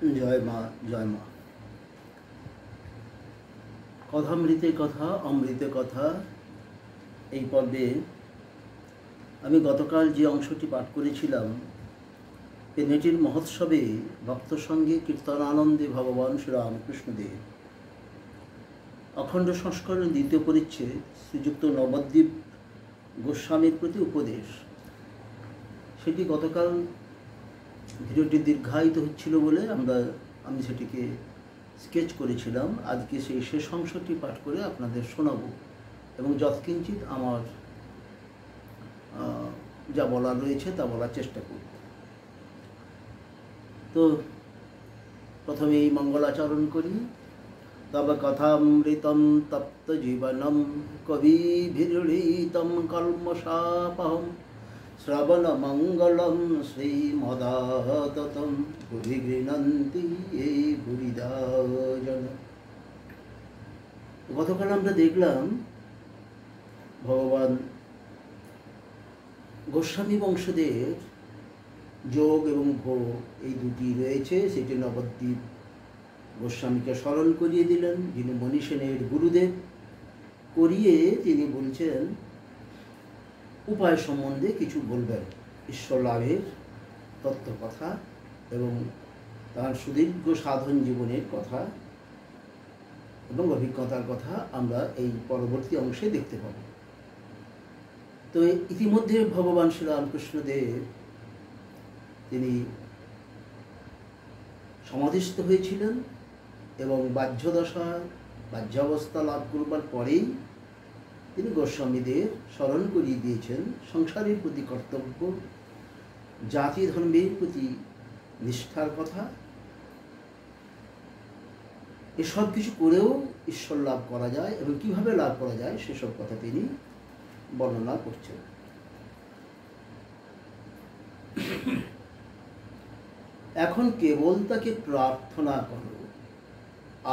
জয় মা, জয় মা। কথামৃতে কথা, অমৃতে কথা। এই পর্বে আমি গতকাল যে অংশটি পাঠ করেছিলাম, পেনেটির মহোৎসবে ভক্ত সঙ্গে কীর্তনানন্দে ভগবান শ্রীরামকৃষ্ণদেব অখণ্ড সংস্করণ দ্বিতীয় পরিচ্ছেদ শ্রীযুক্ত নবদ্বীপ গোস্বামীর প্রতি উপদেশ, সেটি গতকাল ভিডিওটি দীর্ঘায়িত হচ্ছিল বলে আমি সেটিকে স্কেচ করেছিলাম। আজকে সেই শেষ অংশটি পাঠ করে আপনাদের শোনাবো এবং যৎকিঞ্চিত আমার যা বলার রয়েছে তা বলার চেষ্টা করব। তো প্রথমেই মঙ্গলাচরণ করি। তব কথামৃতম তপ্ত জীবনম কবিভির্হৃতম কল্মষাপহম শ্রবণ মঙ্গলম শ্রীমদাততম ভুরি গৃণন্তি এই ভুরিদা জন। গতকাল আমরা দেখলাম ভগবান গোস্বামী বংশদের যোগ এবং ভোগ এই দুটি রয়েছে, সেটি নবদ্বীপ গোস্বামীকে স্মরণ করিয়ে দিলেন, যিনি মনীষেনের গুরুদেব। করিয়ে তিনি বলছেন উপায় সম্বন্ধে কিছু বলবেন, ঈশ্বর লাভের তত্ত্ব কথা এবং তার সুদীর্ঘ সাধন জীবনের কথা এবং অভিজ্ঞতার কথা আমরা এই পরবর্তী অংশে দেখতে পাব। তো ইতিমধ্যে ভগবান শ্রীরামকৃষ্ণদেব তিনি সমাধিস্থ হয়েছিলেন এবং বাহ্যাবস্থা লাভ করবার পরেই তিনি গোস্বামীদের স্মরণ করিয়ে দিয়েছেন সংসারের প্রতি কর্তব্য, জাতি ধর্মের প্রতি নিষ্ঠার কথা। এসব কিছু করেও ঈশ্বর লাভ করা যায় এবং কিভাবে লাভ করা যায় সেসব কথা তিনি বর্ণনা করছেন। এখন কেবল তাকে প্রার্থনা করো,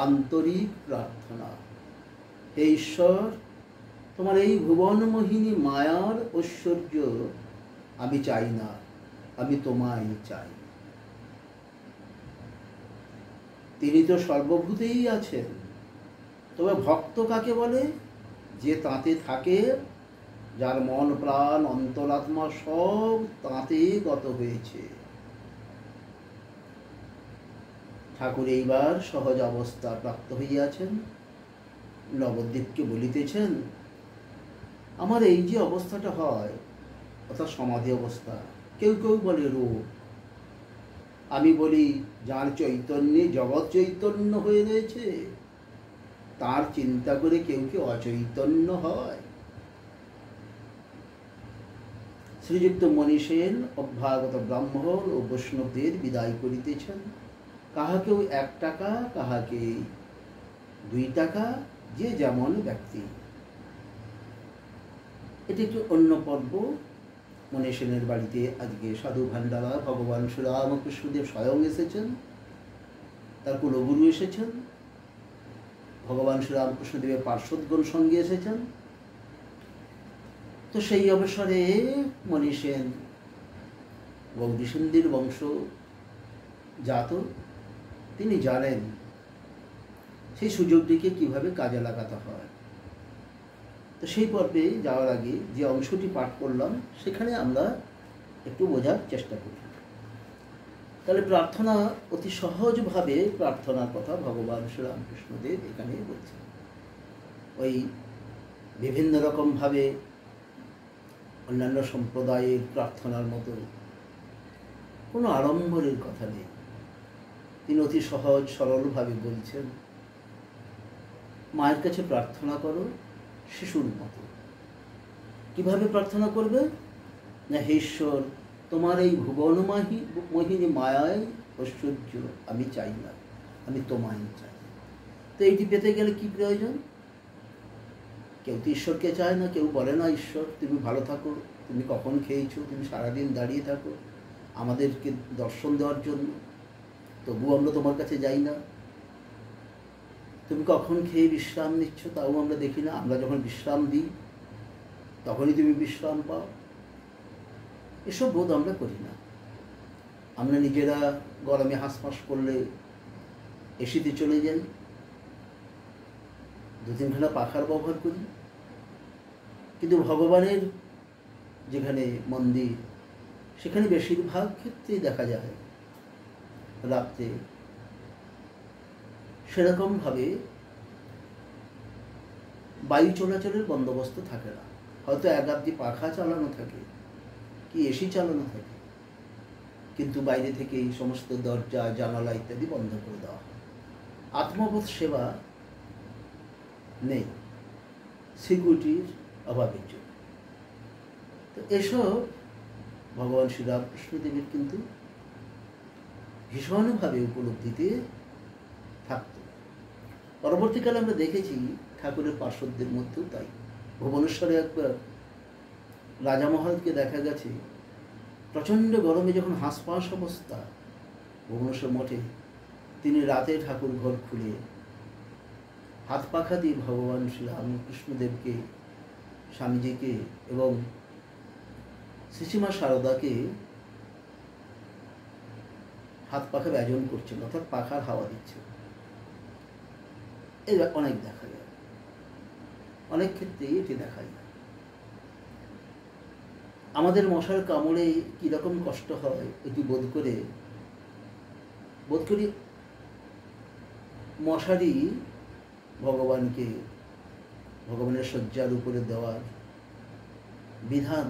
আন্তরিক প্রার্থনা। হে ঈশ্বর, তোমার এই ভুবনমোহিনী মায়ার ঐশ্বর্য আমি চাই না, আমি তোমায় চাই। তিনি তো সর্বভূতেই আছেন, তবে ভক্ত কাকে বলে? যে তাঁতে থাকে, যার মন প্রাণ অন্তরাত্মা সব তাঁতে গত হয়েছে। ঠাকুর এইবার সহজ অবস্থা প্রাপ্ত হইয়াছেন, নবদ্বীপকে বলিতেছেন আমার এই যে অবস্থাটা হয়, অর্থাৎ সমাধি অবস্থা, কেউ কেউ বলে রূপ, আমি বলি যার চৈতন্যে জগৎ চৈতন্য হয়ে রয়েছে, তার চিন্তা করে কেউ কি অচৈতন্য হয়? শ্রীযুক্ত মনীষেন অভ্যাগত ব্রাহ্মণ ও বৈষ্ণবদের বিদায় করিতেছেন। কাহাকেও 1 টাকা, কাহাকে 2 টাকা, যে যেমন ব্যক্তি। এটি একটি অন্য পর্ব। মনীষেনের বাড়িতে আজকে সাধু ভান্ডারা ভগবান শ্রীরামকৃষ্ণদেব স্বয়ং এসেছেন, তার কুলগুরু এসেছেন, ভগবান শ্রীরামকৃষ্ণদেবের পার্শ্বদগণ সঙ্গে এসেছেন। তো সেই অবসরে মনীষেন গৌরীসেনদের বংশ জাত, তিনি জানেন সেই সুযোগটিকে কিভাবে কাজে লাগাতে হয়। তো সেই পর্বে যাওয়ার আগে যে অংশটি পাঠ করলাম সেখানে আমরা একটু বোঝার চেষ্টা করি। তাহলে প্রার্থনা, অতি সহজভাবে প্রার্থনার কথা ভগবান শ্রীরামকৃষ্ণদেব এখানে বলছেন। ওই বিভিন্ন রকমভাবে অন্যান্য সম্প্রদায়ের প্রার্থনার মতো কোনো আড়ম্বরের কথা নেই। তিনি অতি সহজ সরলভাবে বলছেন মায়ের কাছে প্রার্থনা করো শিশুর মতো। কিভাবে প্রার্থনা করবে? না, হে ঈশ্বর, তোমার এই ভুবনমোহিনী মায়ায় ঐশ্বর্য আমি চাই না, আমি তোমায় চাই। তো এইটি পেতে গেলে কি প্রয়োজন? কেউ তো ঈশ্বরকে চায় না, কেউ বলে না ঈশ্বর তুমি ভালো থাকো, তুমি কখন খেয়েছো, তুমি সারাদিন দাঁড়িয়ে থাকো আমাদেরকে দর্শন দেওয়ার জন্য, তবুও আমরা তোমার কাছে যাই না। তুমি কখন খেয়ে বিশ্রাম নিচ্ছ তাও আমরা দেখি না, আমরা যখন বিশ্রাম দিই তখনই তুমি বিশ্রাম পাও। এসব বোধ আমরা করি না। আমরা নিজেরা গরমে হাঁসফাঁস করলে এসিতে চলে যাই, 2-3 ঘন্টা পাখার ব্যবহার করি। কিন্তু ভগবানের যেখানে মন্দির, সেখানে বেশিরভাগ ক্ষেত্রেই দেখা যায় রাত্রে সেরকমভাবে বায়ু চলাচলের বন্দোবস্ত থাকে না। হয়তো 1-2টি পাখা চালানো থাকে কি এসি চালানো থাকে, কিন্তু বাইরে থেকে এই সমস্ত দরজা জানালা ইত্যাদি বন্ধ করে দেওয়া হয়। আত্মবোধ সেবা নেই সিকিউরিটির অভাবের জন্য। তো এসব ভগবান শ্রীরামকৃষ্ণদেবের কিন্তু ভীষণভাবে উপলব্ধিতে থাকত। পরবর্তীকালে আমরা দেখেছি ঠাকুরের পার্শ্বদের মধ্যেও তাই। ভুবনেশ্বরে একবার রাজা মহারাজকে দেখা গেছে প্রচণ্ড গরমে যখন হাঁসফাঁস অবস্থা ভুবনেশ্বর মঠে, তিনি রাতে ঠাকুর ঘর খুলে হাত পাখা দিয়ে ভগবান শ্রী রামকৃষ্ণদেবকে, স্বামীজিকে এবং শ্রীমা শারদাকে হাত পাখা ব্যজন করছেন, অর্থাৎ পাখার হাওয়া দিচ্ছে। এই অনেক দেখা যায়, অনেক ক্ষেত্রেই এটি দেখা যায়। আমাদের মশার কামড়ে কীরকম কষ্ট হয় এটি বোধ করি মশারি ভগবানকে ভগবানের শয্যার উপরে দেওয়ার বিধান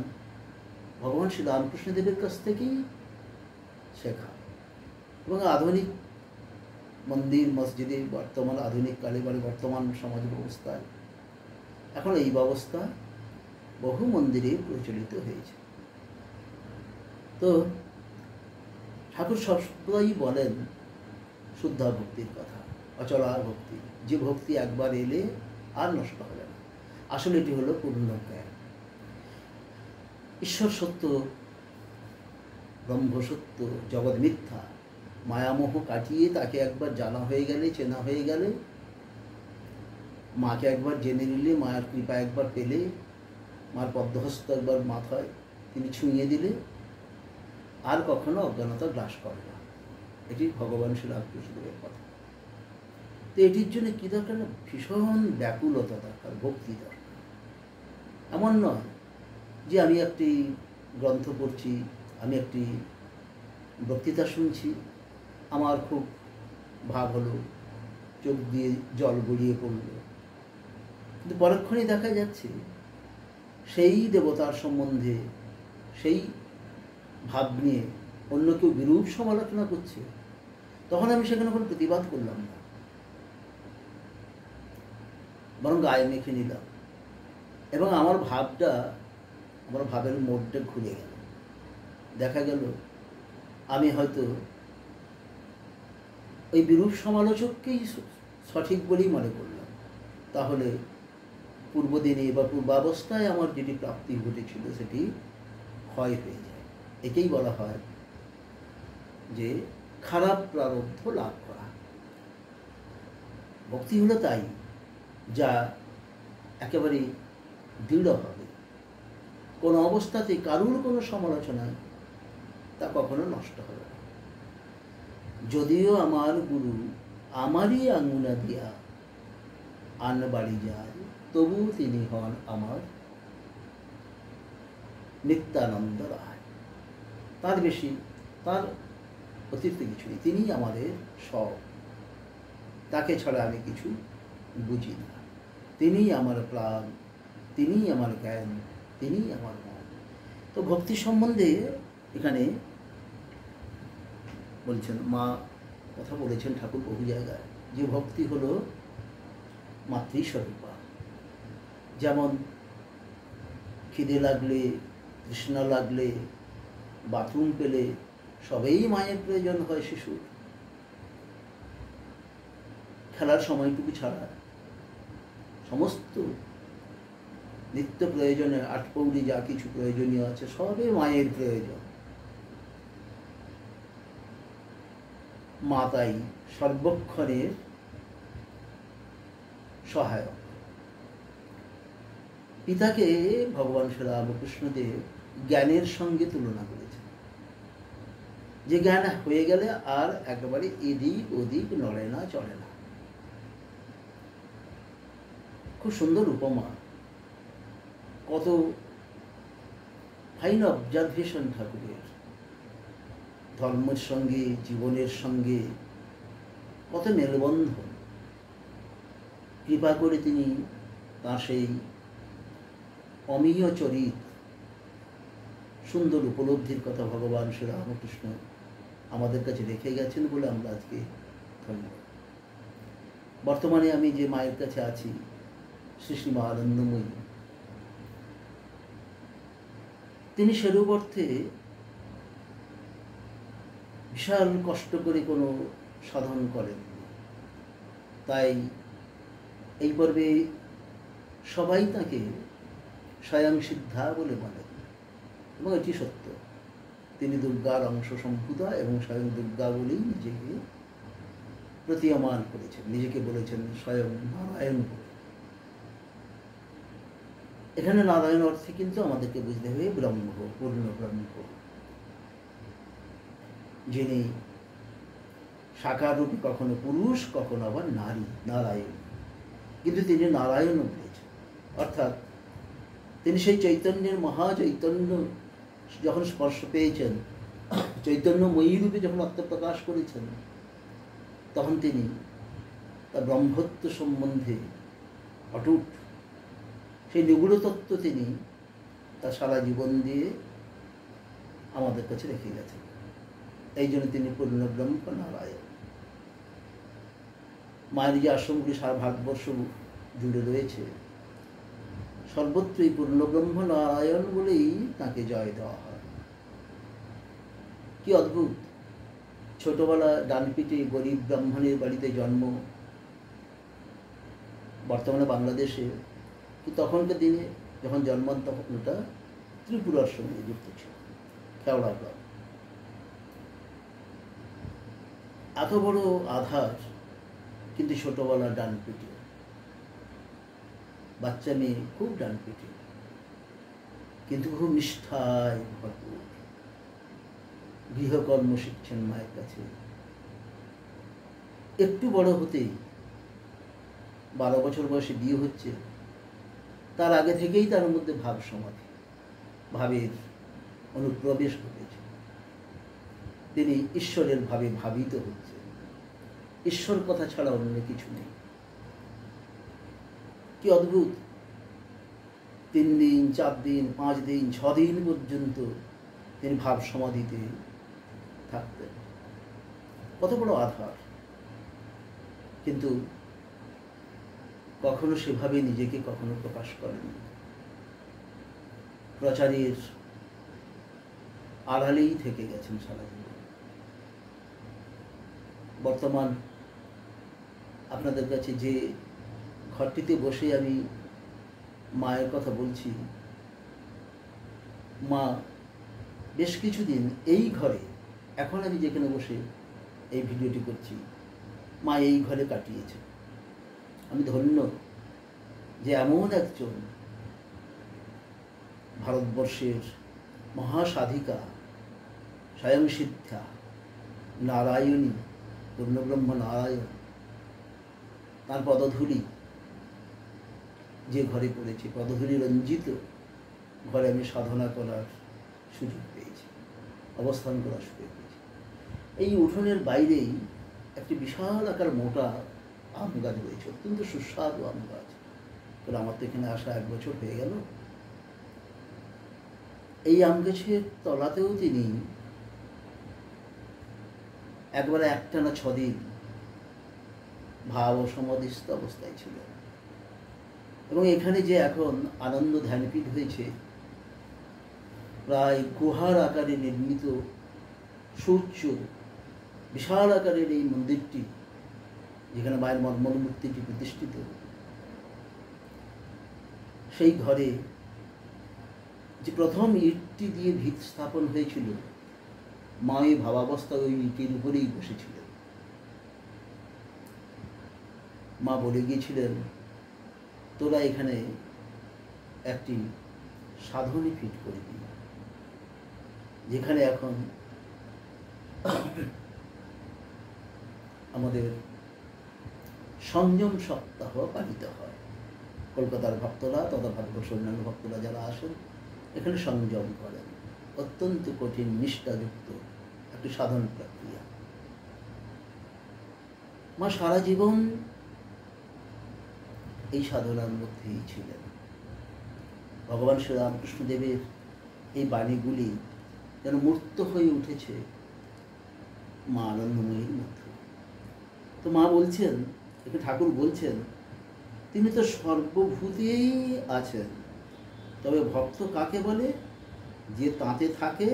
ভগবান শ্রী রামকৃষ্ণদেবের কাছ থেকেই শেখা। এবং আধুনিক মন্দির মসজিদে বর্তমান আধুনিক কালে বর্তমান সমাজ ব্যবস্থায় এখন এই ব্যবস্থা বহু মন্দিরে প্রচলিত হয়েছে। তো ঠাকুর সবসময়ই বলেন শুদ্ধা ভক্তির কথা, অচলা ভক্তি, যে ভক্তি একবার এলে আর নষ্ট হবে না। আসলে এটি হলো পূর্ণ জ্ঞান। ঈশ্বর সত্য, ব্রহ্ম সত্য, জগৎ মিথ্যা, মায়ামোহ কাটিয়ে তাকে একবার জানা হয়ে গেলে, চেনা হয়ে গেলে, মাকে একবার জেনে নিলে, মায়ের কৃপা একবার পেলে, মার পদ্মহস্ত একবার মাথায় তিনি ছুঁয়ে দিলে, আর কখনো অজ্ঞানতা গ্রাস করে না। এটি ভগবান শ্রী রামকৃষ্ণদেবের কথা। তো এটির জন্য কী দরকার না, ভীষণ ব্যাকুলতা দরকার, ভক্তি দরকার। এমন নয় যে আমি একটি গ্রন্থ পড়ছি, আমি একটি বক্তৃতা শুনছি, আমার খুব ভাব হলো, চোখ দিয়ে জল গড়িয়ে পড়ল, কিন্তু পরক্ষণে দেখা যাচ্ছে সেই দেবতার সম্বন্ধে সেই ভাব নিয়ে অন্য কেউ বিরূপ সমালোচনা করছে, তখন আমি সেখানে কোনো প্রতিবাদ করলাম না, বরং গায়ে মেখে নিলাম। এবং আমার ভাবের মোড়টা ঘুরে গেল। দেখা গেল আমি হয়তো ওই বিরূপ সমালোচককেই সঠিক বলেই মনে করলাম। তাহলে পূর্বদিনে বা পূর্বাবস্থায় আমার যেটি প্রাপ্তি ঘটেছিল সেটি ক্ষয় হয়ে যায়। একেই বলা হয় যে খারাপ প্রারব্ধ লাভ করা। ভক্তি হলো তাই, যা একেবারে দৃঢ় হবে, কোনো অবস্থাতে কারুর কোনো সমালোচনায় তা কখনো নষ্ট হবে না। যদিও আমার গুরু আমারই আঙুনা দিয়া আন বাড়ি যায়, তবু তিনি হন আমার নিত্যানন্দ রায়। তার বেশি, তার অতিরিক্ত কিছু নেই। তিনি আমাদের সব, তাকে ছাড়া আমি কিছু বুঝি না। তিনি আমার প্রাণ, তিনি আমার জ্ঞান, তিনি আমার মন। তো ভক্তি সম্বন্ধে এখানে বলছেন, মা কথা বলেছেন ঠাকুর বহু জায়গায়, যে ভক্তি হলো মাতৃস্বরূপা। যেমন খিদে লাগলে, তৃষ্ণা লাগলে, বাথরুম পেলে সবেই মায়ের প্রয়োজন হয় শিশুর। খেলার সময়টুকু ছাড়া সমস্ত নিত্য প্রয়োজনে আটপৌরি যা কিছু প্রয়োজনীয় আছে সবই মায়ের প্রয়োজন। মা তাই সর্বক্ষণের সহায়ক। পিতাকে ভগবান শ্রী রামকৃষ্ণদেব জ্ঞানের সঙ্গে তুলনা করেছেন। যে জ্ঞান হয়ে গেলে আর একেবারে এদিক ওদিক নড়ে না, চলে না। খুব সুন্দর উপমা, কত ফাইন অবজারভেশন ঠাকুরের। ধর্মের সঙ্গে জীবনের সঙ্গে কত মেলবন্ধন। কৃপা করে তিনি তাঁর সেই অমীয় চরিত, সুন্দর উপলব্ধির কথা ভগবান শ্রী রামকৃষ্ণ আমাদের কাছে রেখে গেছেন বলে আমরা আজকে ধন্য। বর্তমানে আমি যে মায়ের কাছে আছি, শ্রী শ্রী মা আনন্দময়ী, তিনি সেরূপ অর্থে বিশাল কষ্ট করে কোনো সাধন করেন। তাই এই পর্বে সবাই তাকে স্বয়ং সিদ্ধা বলে বলেন, এবং এটি সত্য। তিনি দুর্গার অংশ সম্ভূতা এবং স্বয়ং দুর্গা বলেই নিজেকে প্রতীয়মান করেছেন, নিজেকে বলেছেন স্বয়ং নারায়ণ বলে। এখানে নারায়ণ অর্থে কিন্তু আমাদেরকে বুঝতে হবে ব্রহ্ম, পূর্ণ ব্রহ্ম, যিনি সাকার রূপে কখনো পুরুষ, কখনো আবার নারী, নারায়ণ। কিন্তু তিনি নারায়ণও বলেছেন, অর্থাৎ তিনি সেই চৈতন্যের মহাচৈতন্য যখন স্পর্শ পেয়েছেন, চৈতন্যময়ী রূপে যখন আত্মপ্রকাশ করেছেন, তখন তিনি তার ব্রহ্মত্ব সম্বন্ধে অটুট সেই নিগুড় তত্ত্ব তিনি তার সারা জীবন দিয়ে আমাদের কাছে রেখে গেছেন। এই জন্য তিনি পূর্ণ ব্রহ্ম নারায়ণ। মায়ের যে আশ্রমগুলি সারা ভারতবর্ষ জুড়ে রয়েছে, সর্বত্রই পূর্ণব্রহ্ম নারায়ণ বলেই তাকে জয় দেওয়া হয়। কি অদ্ভুত! ছোটবেলা ডানপিটে গরিব ব্রাহ্মণের বাড়িতে জন্ম, বর্তমানে বাংলাদেশে, কি তখনকার দিনে যখন জন্মান তখন ওটা ত্রিপুরার সঙ্গে যুক্ত ছিল, খেওড়া গ্রাম। এত বড় আধার, কিন্তু ছোটবেলা ডানপিটে, বাচ্চা মেয়ে খুব ডানপিটে, কিন্তু খুব নিষ্ঠায় ভরপুর। গৃহকর্ম শিখছেন মায়ের কাছে। একটু বড় হতেই 12 বছর বয়সে বিয়ে হচ্ছে, তার আগে থেকেই তার মধ্যে ভাব সমাধি, ভাবের অনুপ্রবেশ ঘটেছে। তিনি ঈশ্বরের ভাবে ভাবিত হচ্ছে, ঈশ্বর কথা ছাড়া অন্য কিছু নেই। কি অদ্ভুত! 3 দিন, 4 দিন, 5 দিন, 6 দিন পর্যন্ত তিনি ভাব সমাধিতে থাকতেন। কত বড় আধার! কিন্তু কখনো সেভাবে নিজেকে কখনো প্রকাশ করেন, প্রচারের আড়ালেই থেকে গেছেন সারা জীবন। বর্তমান আপনাদের কাছে যে ঘরটিতে বসে আমি মায়ের কথা বলছি, মা বেশ কিছুদিন এই ঘরে, এখন আমি যেখানে বসে এই ভিডিওটি করছি, মা এই ঘরে কাটিয়েছে। আমি ধন্য যে এমন একজন ভারতবর্ষের মহাসাধিকা, স্বয়ং সিদ্ধা, নারায়ণী, পূর্ণব্রহ্ম নারায়ণ, তার পদধূলি যে ঘরে পড়েছে, পদধূলি রঞ্জিত ঘরে আমি সাধনা করার সুযোগ পেয়েছি, অবস্থান করার সুযোগ পেয়েছি। এই উঠোনের বাইরেই একটি বিশাল আকার মোটা আম গাছ রয়েছে, অত্যন্ত সুস্বাদু আম গাছ। তো আমার তো এখানে আসা 1 বছর হয়ে গেল। এই আম গাছের তলাতেও তিনি একবারে একটানা 6 দিন ভাব ও সমাধিস্থ অবস্থায় ছিলেন। এবং এখানে যে এখন আনন্দ ধ্যানপীঠ হয়েছে, প্রায় গুহার আকারে নির্মিত সূর্য বিশাল আকারের এই মন্দিরটি, যেখানে মায়ের মূর্তিটি প্রতিষ্ঠিত, সেই ঘরে যে প্রথম ইটটি দিয়ে ভিত স্থাপন হয়েছিল, মা এই ভাবাবস্থায় ওই ইটের উপরেই বসেছিলেন। মা বলে গিয়েছিলেন, তোরা এখানে একটি সাধনী ফিট করে দিই, যেখানে এখন আমাদের সংযম সপ্তাহ পালিত হয়। কলকাতার ভক্তরা তথা ভারতবর্ষের অন্যান্য ভক্তরা যারা আসেন এখানে সংযম করেন। অত্যন্ত কঠিন নিষ্ঠাযুক্ত একটি সাধন প্রক্রিয়া। মা সারা জীবন এই সাধনার মধ্যেই ছিলেন। ভগবান শ্রীরামকৃষ্ণদেবের এই বাণীগুলি যেন মূর্ত হয়ে উঠেছে মা আনন্দময়ীর মধ্যে। তো মা বলছেন, একে ঠাকুর বলছেন, তিনি তো সর্বভূতেই আছেন, তবে ভক্ত কাকে বলে? যে তাঁতে থাকে,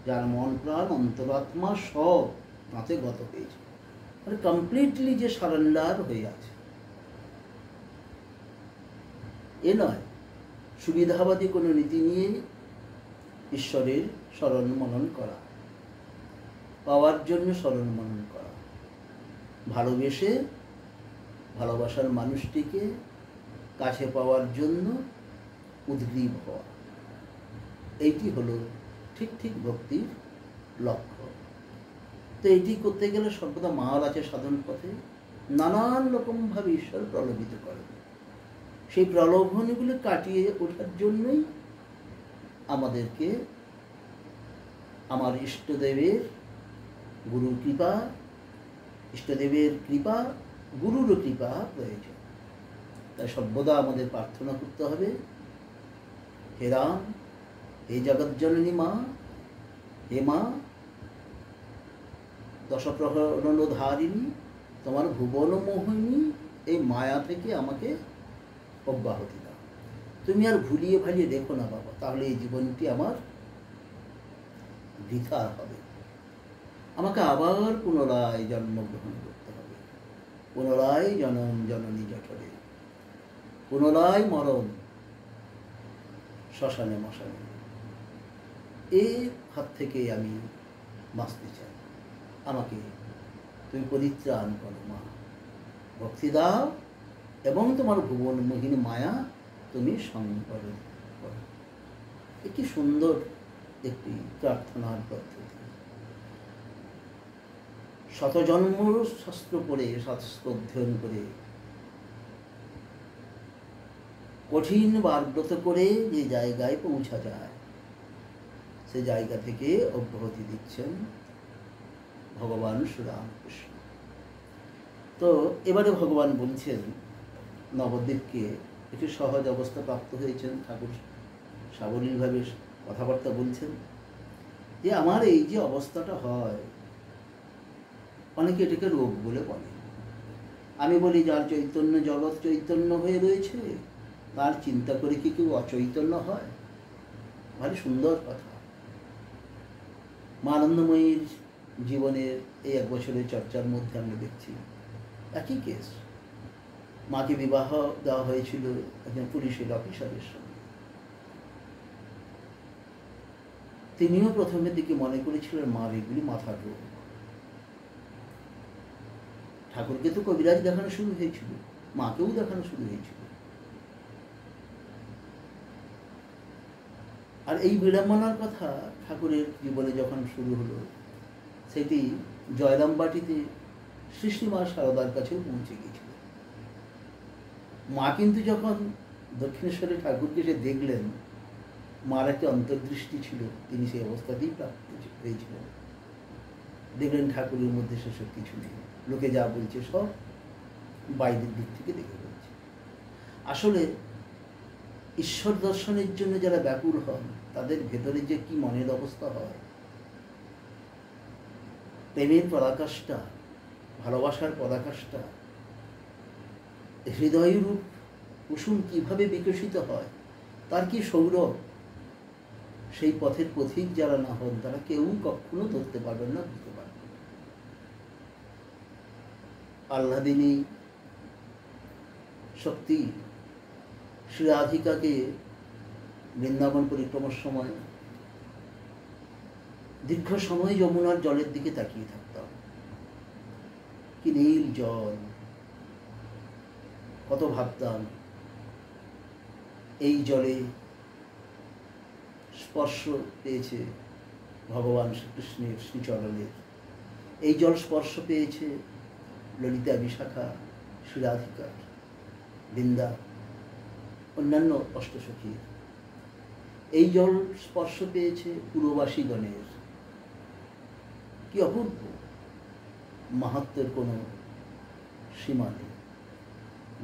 যার মন প্রাণ অন্তরাত্মা সব তাঁতে গত হয়েছে, মানে কমপ্লিটলি যে সারেন্ডার হয়ে আছে। এ নয় সুবিধাবাদী কোনো নীতি নিয়ে ঈশ্বরের স্মরণ মনন করা, পাওয়ার জন্য স্মরণ মনন করা, ভালোবেসে ভালোবাসার মানুষটিকে কাছে পাওয়ার জন্য উদ্গ্রীব হওয়া, এইটি হলো ঠিক ঠিক ভক্তির লক্ষ্য। তো এইটি করতে গেলে সর্বদা মাল আছে সাধন পথে, নানান রকমভাবে ঈশ্বর প্রলোভিত করেন। সেই প্রলোভনগুলি কাটিয়ে ওঠার জন্যই আমাদেরকে আমার ইষ্টদেবের গুরুর কৃপা, ইষ্টদেবের কৃপা, গুরুরও কৃপা প্রয়োজন। তাই সর্বদা আমাদের প্রার্থনা করতে হবে, হে রাম, হে জগজ্জননী মা, হে মা দশপ্রহরণধারিণী, তোমার ভুবন মোহিনী এই মায়া থেকে আমাকে অব্যাহতি দাও। তুমি আর ভুলিয়ে ভালিয়ে দেখো না বাবা, তাহলে এই জীবনটি আমার বৃথা হবে। আমাকে আবার পুনরায় জন্মগ্রহণ করতে হবে, পুনরায় জনম জননী জঠরে, পুনরায় মরণ শ্মশানে মশানে। এই হাত থেকে আমি বাঁচতে চাই, আমাকে তুমি পরিত্রাণ করো মা, ভক্তি দাও এবং তোমার ভুবন মোহিনী মায়া তুমি সংবরণ করো। কি সুন্দর একটি প্রার্থনার পদ্ধতি। শতজন্ম শাস্ত্র পড়ে, শাস্ত্র অধ্যয়ন করে, কঠিন বারব্রত করে যে জায়গায় পৌঁছা যায়, সে জায়গা থেকে অব্যাহতি দিচ্ছেন ভগবান শ্রীরামকৃষ্ণ। তো এবারে ভগবান বলছেন নবদ্বীপকে একটি সহজ অবস্থা প্রাপ্ত হয়েছেন। ঠাকুর সাবলীলভাবে কথাবার্তা বলছেন যে আমার এই যে অবস্থাটা হয়, অনেকে এটাকে রোগ বলে বলে। আমি বলি যার চৈতন্য জগৎ চৈতন্য হয়ে রয়েছে, তার চিন্তা করে কি কেউ অচৈতন্য হয়? ভারী সুন্দর কথা। মা আনন্দময়ীর জীবনের এই 1 বছরের চর্চার মধ্যে আমরা দেখছি একই কেস। মাকে বিবাহ দেওয়া হয়েছিল একজন পুলিশের অফিসারের সঙ্গে। তিনিও প্রথমের দিকে মনে করেছিলেন মার এগুলি মাথার রোগ। ঠাকুরকে তো কবিরাজ দেখানো শুরু হয়েছিল, মাকেও দেখানো শুরু হয়েছিল। আর এই বিড়ম্বনার কথা ঠাকুরের জীবনে যখন শুরু হলো, সেটি জয়রামবাটিতে শ্রীশ্রীমা সারদার কাছেও পৌঁছে গিয়েছিল। মা কিন্তু যখন দক্ষিণেশ্বরে ঠাকুরকে সে দেখলেন, মার একটা অন্তর্দৃষ্টি ছিল, তিনি সেই অবস্থাতেই প্রাপ্ত হয়েছিলেন। দেখলেন ঠাকুরের মধ্যে সেসব কিছু নেই, লোকে যা বলছে সব বাইরের দিক থেকে দেখে বলছে। আসলে ঈশ্বর দর্শনের জন্য যারা ব্যাকুল হন, তাদের ভেতরে যে কি মনের অবস্থা হয়, প্রেমের পরাকাষ্ঠা, ভালোবাসার পরাকাষ্ঠা, হৃদয়রূপ কুসুম কিভাবে বিকশিত হয়, তার কি সৌরভ, সেই পথের পথিক যারা না হন তারা কেউ কখনো ধরতে পারবেন না, বুঝতে পারবেন না। আহ্লাদিনী শক্তি শ্রী রাধিকাকে বৃন্দাবন পরিক্রমার সময় দীর্ঘ সময় যমুনার জলের দিকে তাকিয়ে থাকতাম। কি নীল জল, কত ভাবতাম এই জলে স্পর্শ পেয়েছে ভগবান শ্রীকৃষ্ণের শ্রীচরণের, এই জল স্পর্শ পেয়েছে ললিতা, বিশাখা, শ্রীরাধিকা, বৃন্দা, অন্যান্য অষ্টসখীর। এই জল স্পর্শ পেয়েছে পুরবাসীগণের। কি অপূর্ব! মাহাত্ম্যের কোনো সীমা নেই।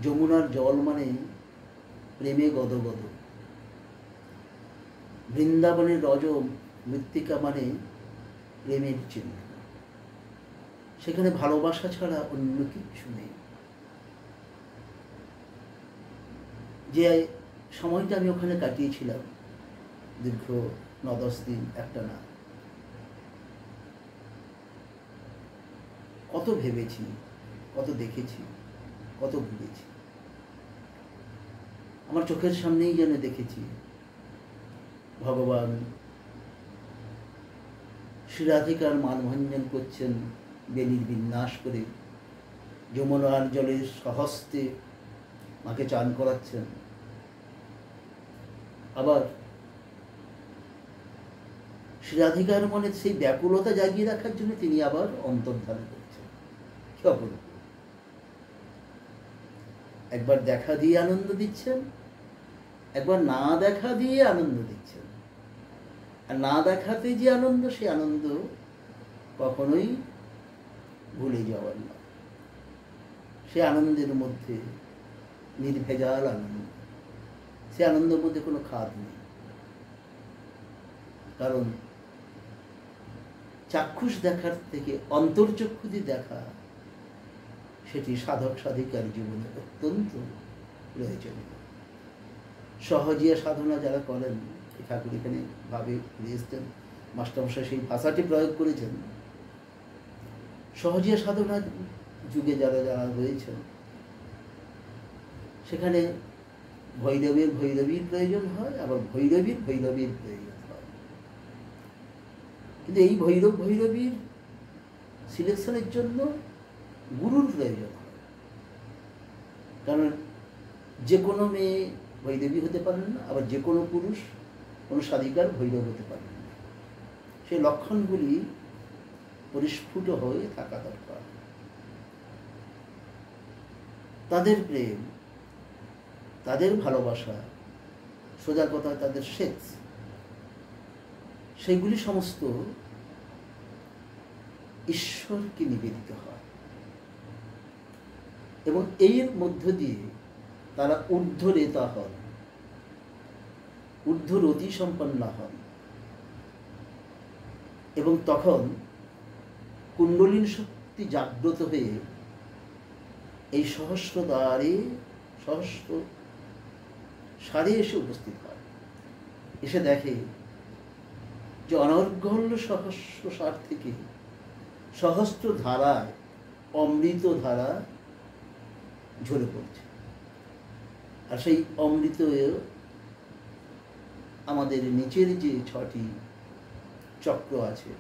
যমুনার জল মানে প্রেমে গদগদ, বৃন্দাবনের রজ মৃত্তিকা মানে প্রেমের চিহ্ন। সেখানে ভালোবাসা ছাড়া অন্য কিচ্ছু নেই। যে সময়টা আমি ওখানে কাটিয়েছিলাম, দীর্ঘ 9-10 দিন একটানা, কত ভেবেছি, কত দেখেছি, কত ভুলেছি। আমার চোখের সামনেই যেন দেখেছি ভগবান শ্রীরাধিকার মানভঞ্জন করছেন বেনির বিন্যাস করে, যমুনার জলের সহস্তে মাকে চান করাচ্ছেন। আবার শ্রীরাধিকার মনে সেই ব্যাকুলতা জাগিয়ে রাখার জন্য তিনি আবার অন্তর্ধান করছেন। কি অপূর্ব! একবার দেখা দিয়ে আনন্দ দিচ্ছেন, একবার না দেখা দিয়ে আনন্দ দিচ্ছেন। আর না দেখাতে যে আনন্দ, সে আনন্দ কখনোই ভুলে যাওয়ার না। সে আনন্দের মধ্যে নির্ভেজাল আনন্দ, সে আনন্দের মধ্যে কোনো খাদ নেই। কারণ চাক্ষুষ দেখার থেকে অন্তর্চক্ষু দিয়ে দেখা, সেটি সাধক সাধিকার জীবনে অত্যন্ত প্রয়োজনীয়। সহজিয়া সাধনা যারা করেন, ঠাকুর এখানে ভাবে এসছেন, মাস্টারমশাই সেই ভাষাটি প্রয়োগ করেছেন। সহজিয়া সাধনার যুগে যারা যারা রয়েছেন, সেখানে ভৈরবীর প্রয়োজন হয়, আবার ভৈরবীর প্রয়োজন হয়। কিন্তু এই ভৈরবীর সিলেকশনের জন্য গুরুর প্রয়োজন হয়। কারণ যে কোনো মেয়ে ভৈরবী হতে পারেন না, আবার যে কোনো পুরুষ কোনো সাধিকার ভৈরব হতে পারেন না। সেই লক্ষণগুলি পরিস্ফুট হয়ে থাকা দরকার। তাদের প্রেম, তাদের ভালোবাসা, সোজা কথা তাদের সেক্স, সেগুলি সমস্ত ঈশ্বরকে নিবেদিত হয়। এবং এর মধ্য দিয়ে তারা ঊর্ধ্বরেতা হন, ঊর্ধ্বরতি সম্পন্ন হন। এবং তখন কুণ্ডলিনী শক্তি জাগ্রত হয়ে এই সহস্র সারে এসে উপস্থিত হয়। এসে দেখে যে অনর্গল সহস্র সার থেকে সহস্র ধারায় অমৃত ধারা ঝরে পড়ছে। আর সেই অমৃত আমাদের নিচের যে 6টি চক্র আছে,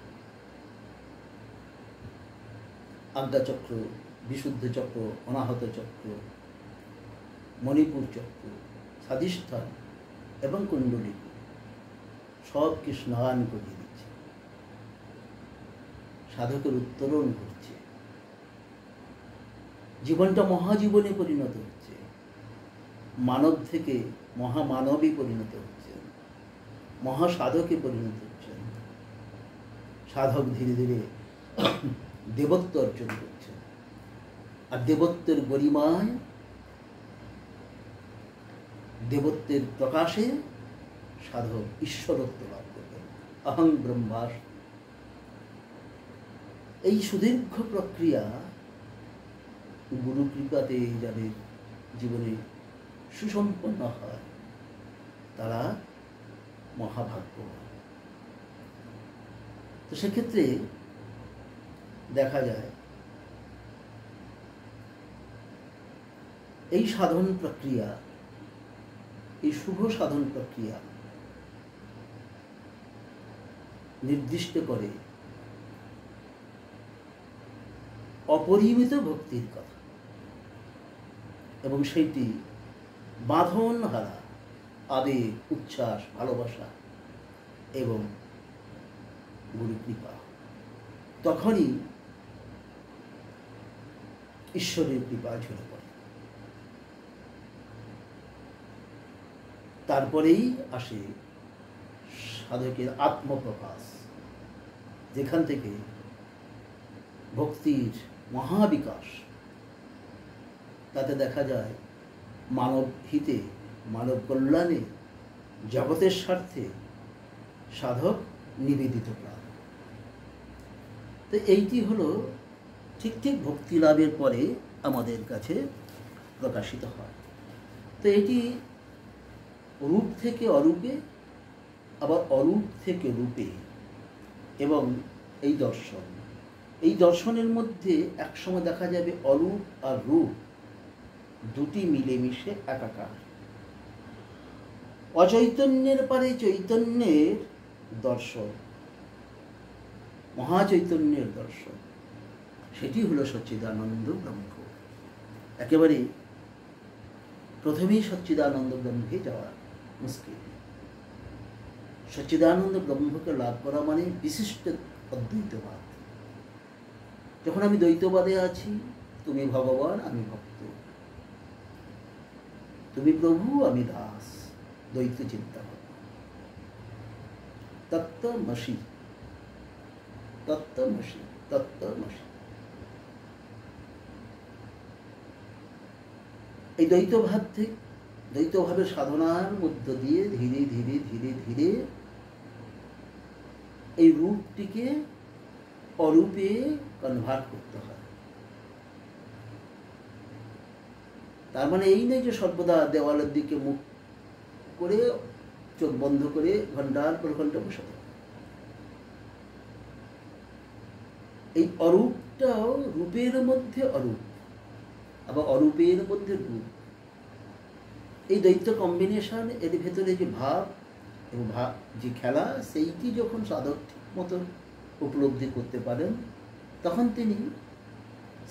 আজ্ঞাচক্র, বিশুদ্ধ চক্র, অনাহত চক্র, মণিপুর চক্র, স্বাধিষ্ঠান এবং কুণ্ডলী, সবকে স্নান করিয়ে দিচ্ছে, সাধকের উত্তরণ করছে। জীবনটা মহাজীবনে পরিণত হচ্ছে, মানব থেকে মহামানবী পরিণত হচ্ছে, মহাসাধকে পরিণত হচ্ছে। সাধক ধীরে ধীরে দেবত্ব অর্জন করছে। আর দেবত্বের গরিমায়, দেবত্বের প্রকাশে সাধক ঈশ্বরত্ব লাভ করবেন। অহং ব্রহ্মাস্মি। এই সুদীর্ঘ প্রক্রিয়া গুরু কৃপাতে যাদের জীবনে সুসম্পন্ন হয়, তারা মহাভাগ্যবান। তো সেক্ষেত্রে দেখা যায় এই সাধন প্রক্রিয়া, এই শুভ সাধন প্রক্রিয়া নির্দিষ্ট করে অপরিমিত ভক্তির কথা, এবং সেইটি বাঁধন হারা আবেগ, উচ্ছ্বাস, ভালোবাসা এবং গুরু কৃপা। তখনই ঈশ্বরের কৃপা ঝরে পড়ে। তারপরেই আসে সাধকের আত্মপ্রকাশ, যেখান থেকে ভক্তির মহাবিকাশ। তাতে দেখা যায় মানব হিতে, মানব কল্যাণে, জগতের স্বার্থে সাধক নিবেদিত প্রাণ। তো এইটি হলো ঠিক ঠিক ভক্তি লাভের পরে আমাদের কাছে প্রকাশিত হয়। তো এটি রূপ থেকে অরূপে, আবার অরূপ থেকে রূপে, এবং এই দর্শনের মধ্যে একসময় দেখা যাবে অরূপ আর রূপ দুটি মিলেমিশে একাকার। অচৈতন্যের পারে চৈতন্যের দর্শন, মহাচৈতন্যের দর্শন, সেটি হলো সচ্চিদানন্দ ব্রহ্ম। একেবারে প্রথমেই সচ্চিদানন্দ ব্রহ্মে যাওয়া মুশকিল। সচ্চিদানন্দ ব্রহ্মকে লাভ করা মানে বিশিষ্ট অদ্বৈতবাদ। যখন আমি দ্বৈতবাদে আছি, তুমি ভগবান, আমি ভক্ত, তুমি প্রভু, আমি দাস, দ্বৈত চিন্তা ভাবনা, তত্ত্বমসি, তত্ত্বমসি, তত্ত্বমসি। এই দ্বৈতভাবের সাধনার মধ্য দিয়ে ধীরে ধীরে ধীরে ধীরে এই রূপটিকে অরূপে কনভার্ট করতে হয়। তার মানে এই নয় যে সর্বদা দেওয়ালের দিকে মুখ করে চোখ বন্ধ করে ঘন্টার পর ঘন্টা বসে থাকে। এই অরূপটাও রূপের মধ্যে অরূপ, আবার অরূপের মধ্যে রূপ, এই দ্বৈত কম্বিনেশন, এর ভেতরে যে ভাব এবং ভাব যে খেলা, সেইটি যখন সাধক ঠিক মতো উপলব্ধি করতে পারেন, তখন তিনি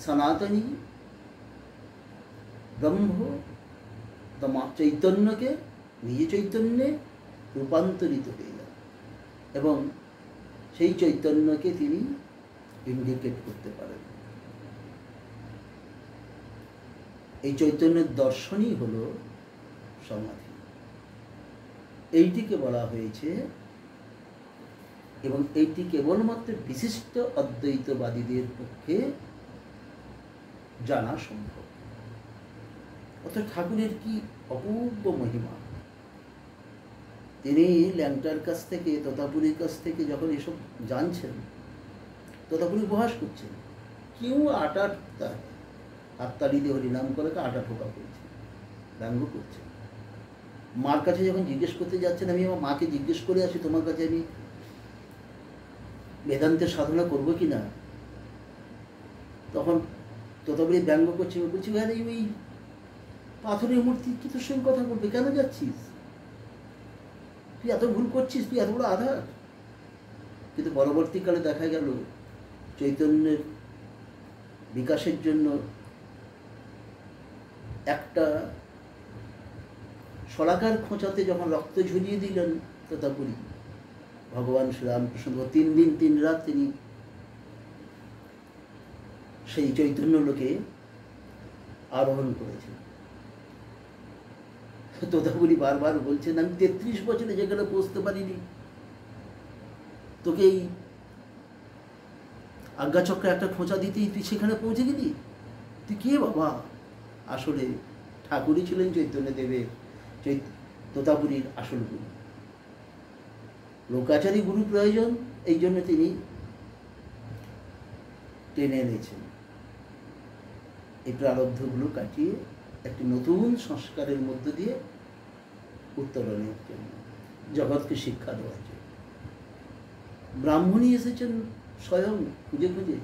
সনাতনী ব্রহ্ম চৈতন্যকে নিজ চৈতন্যে রূপান্তরিত হয়ে যান এবং সেই চৈতন্যকে তিনি ইন্ডিকেট করতে পারেন। এই চৈতন্যের দর্শনই হলো সমাধি। এইটিকে বলা হয়েছে, এবং এইটি কেবলমাত্র বিশিষ্ট অদ্বৈতবাদীদের পক্ষে জানা সম্ভব। অর্থাৎ ঠাকুরের কি অপূর্ব মহিমা! তিনি ল্যাংটার কাছ থেকে, তোতাপুরীর কাছ থেকে যখন এসব জানছেন, তোতাপুরী উপহাস করছেন, কেউ আটা ঠুকতা হাততালি দিয়ে হরিনাম করে আটা ঠোকা করছে, ব্যঙ্গ করছে। মার কাছে যখন জিজ্ঞেস করতে যাচ্ছেন, আমি আমার মাকে জিজ্ঞেস করে আসি তোমার কাছে আমি বেদান্তের সাধনা করবো কি না, তখন তোতাপুরী ব্যঙ্গ করছে, বলছি ভাই ওই পাথরের মূর্তি কি তোর সঙ্গে কথা বলবে, কেন যাচ্ছিস, তুই এত ভুল করছিস, তুই এত বড় আধার। কিন্তু পরবর্তীকালে দেখা গেল চৈতন্যের বিকাশের জন্য একটা শলাকার খোঁচাতে যখন রক্ত ঝরিয়ে দিলেন তোতাপুরী, ভগবান শ্রীরামকৃষ্ণ 3 দিন 3 রাত তিনি সেই চৈতন্য লোকে আরোহণ করেছেন। তোতাপুরী বারবার বলছেন, আমি 33 বছরে যেখানে পৌঁছতে পারিনি, তোকে এই আজ্ঞাচক্রে একটা খোঁচা দিতেই তুই সেখানে পৌঁছে গেলি, তুই কে বাবা? আসলে ঠাকুরই ছিলেন চৈতন্যদেবের, তোতাপুরীর আসল গুরু। লোকাচারী গুরু প্রয়োজন, এই জন্য তিনি টেনে এনেছেন এই প্রারব্ধগুলো কাটিয়ে একটি নতুন সংস্কারের মধ্য দিয়ে উত্তরণের জন্য, জগৎকে শিক্ষা দেওয়ার জন্য। ব্রাহ্মণী এসেছেন স্বয়ং খুঁজে খুঁজে।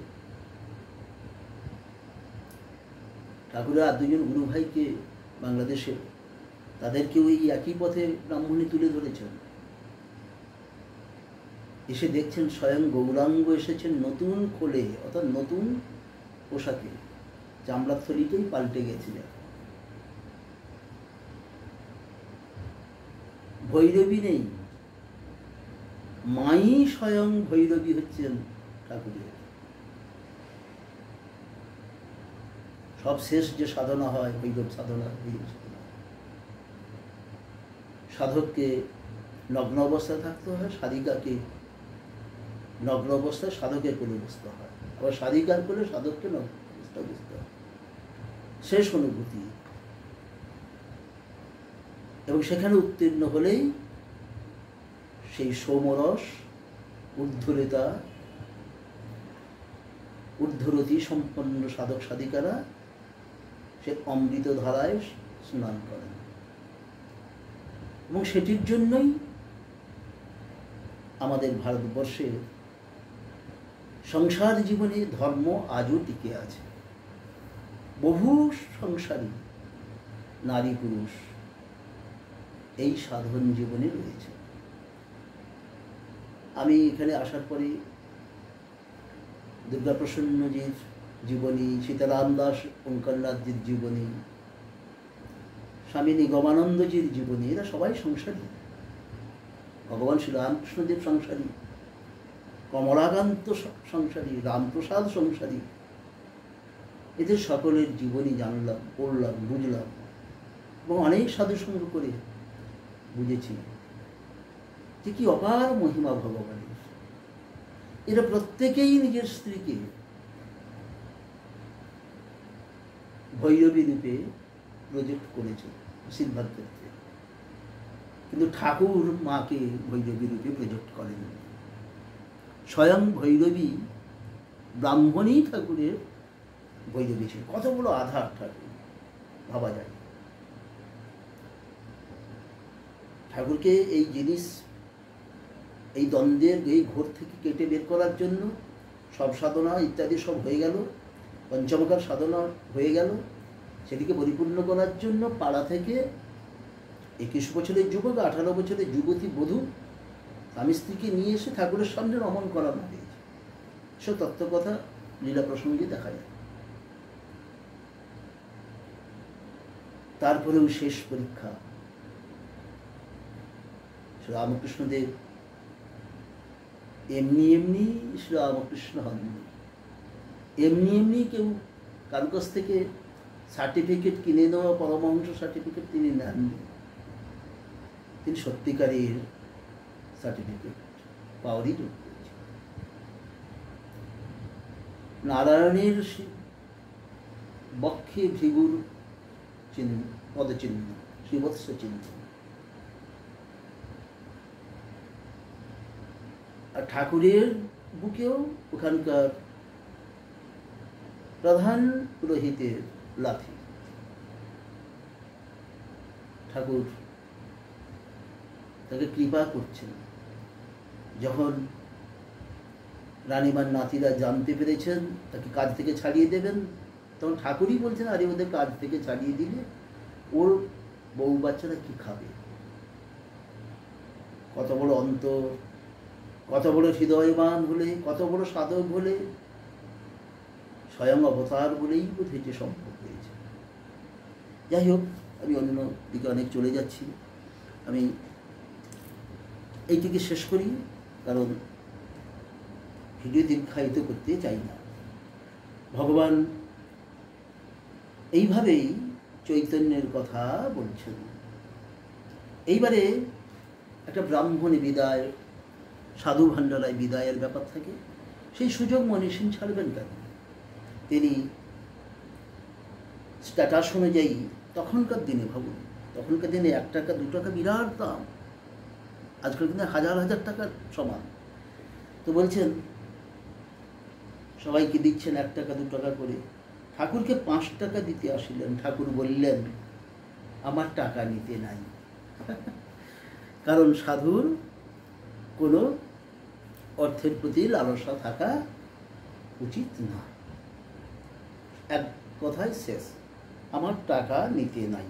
ঠাকুরের আর 2জন গুরু ভাইকে বাংলাদেশে, তাদেরকে ওই একই পথে ব্রাহ্মণী তুলে ধরেছেন। এসে দেখছেন স্বয়ং গৌরাঙ্গ এসেছেন নতুন খোলে, অর্থাৎ নতুন পোশাকে, চামড়ার থলিটাই পাল্টে গেছিলেন। ভৈরবী নেই, মাই স্বয়ং ভৈরবী হচ্ছেন ঠাকুরের। সব শেষ যে সাধনা হয় ভৈরব সাধনা, সাধককে নগ্ন অবস্থায় থাকতে হয়, সাধিকাকে নগ্ন অবস্থায় সাধকের কোলে বসতে হয়, আবার সাধিকার কোলে সাধককে নগ্ন অবস্থায় বসতে হয়। শেষ অনুভূতি, এবং সেখানে উত্তীর্ণ হলেই সেই সৌমরস ঊর্ধ্বরেতা ঊর্ধ্বরতি সম্পন্ন সাধক সাধিকারা সে অমৃত ধারায় স্নান করেন। এবং সেটির জন্যই আমাদের ভারতবর্ষে সংসার জীবনে ধর্ম আজও টিকে আছে। বহু সংসারী নারী পুরুষ এই সাধন জীবনে রয়েছে। আমি এখানে আসার পরে দুর্গাপ্রসন্নজির জীবনী, সীতারাম দাস ওঙ্কারনাথজির জীবনী, স্বামী নিগমানন্দজির জীবনী, এরা সবাই সংসারী। ভগবান শ্রীরামকৃষ্ণদেব সংসারী, কমলাকান্ত সংসারী, রামপ্রসাদ সংসারী। এদের সকলের জীবনী জানলাম, পড়লাম, বুঝলাম, এবং অনেক সাধুসঙ্গ করে বুঝেছি যে কি অপার মহিমা ভগবানের। এরা প্রত্যেকেই নিজের স্ত্রীকে ভৈরবী রূপে প্রজেক্ট করেছে বেশিরভাগ ক্ষেত্রে, কিন্তু ঠাকুর মাকে ভৈরবী রূপে প্রজেক্ট করেন। স্বয়ং ভৈরবী ব্রাহ্মণী ঠাকুরের ভৈরবী ছিল। কত বড় আধার ঠাকুর ভাবা যায়। ঠাকুরকে এই জিনিস, এই দ্বন্দ্বের এই ঘোর থেকে কেটে বের করার জন্য সব সাধনা ইত্যাদি সব হয়ে গেল, পঞ্চমকার সাধনা হয়ে গেল, সেটিকে পরিপূর্ণ করার জন্য পাড়া থেকে 21 বছরের যুবক, 18 বছরের যুবতী বধূ স্বামী স্ত্রীকে নিয়ে এসে ঠাকুরের সামনে রমণ করানো হয়েছে। সব তত্ত্বকথা লীলা প্রসঙ্গে দেখা যায়। তারপরেও শেষ পরীক্ষা, শ্রীরামকৃষ্ণদেব এমনি এমনি শ্রীরামকৃষ্ণ হননি। এমনি এমনি কেউ কারো কাছ থেকে সার্টিফিকেট কিনে নেওয়া, পরমহংস সার্টিফিকেট তিনি নেননি। তিনি সত্যিকারের সার্টিফিকেট পাওয়ারই যোগ্য হয়েছিল। নারায়ণের বক্ষে ভৃগুর চিহ্ন, পদচিহ্ন, শ্রীবৎস চিহ্ন। আর ঠাকুরের বুকেও ওখানকার প্রধান পুরোহিতের লাঠি। ঠাকুর তাকে কৃপা করছেন। যখন রানীমার নাতিরা জানতে পেরেছেন তাকে কাজ থেকে ছাড়িয়ে দেবেন, তখন ঠাকুরই বলছেন, আরে ওদের কাজ থেকে ছাড়িয়ে দিলে ওর বউ বাচ্চারা কি খাবে। কত বড় অন্তর, কত বড় হৃদয়বান হলে, কত বড় সাধক হলে, স্বয়ং অবতার বলেই বোধহয় যে সম্ভব হয়েছে। যাই হোক, আমি অন্য দিকে অনেক চলে যাচ্ছি। আমি এইটিকে শেষ করি, কারণ ভিডিও দীর্ঘায়িত করতে চাই না। ভগবান এইভাবেই চৈতন্যের কথা বলছেন। এইবারে একটা ব্রাহ্মণী বিদায়, সাধু ভাণ্ডারায় বিদায়ের ব্যাপার থাকে। সেই সুযোগ মনীষীন ছাড়বেন কেন? তিনি স্ট্যাটাস অনুযায়ী তখনকার দিনে, ভাবুন, তখনকার দিনে 1 টাকা 2 টাকা বিরাট দাম, আজকাল কিন্তু 1000 টাকার সমান। তো বলছেন সবাইকে দিচ্ছেন 1 টাকা 2 টাকা করে। ঠাকুরকে 5 টাকা দিতে আসিলেন। ঠাকুর বললেন, আমার টাকা নিতে নাই। কারণ সাধুর কোনো অর্থের প্রতি লালসা থাকা উচিত না। এক কথায় শেষ, আমার টাকা নিতে নাই।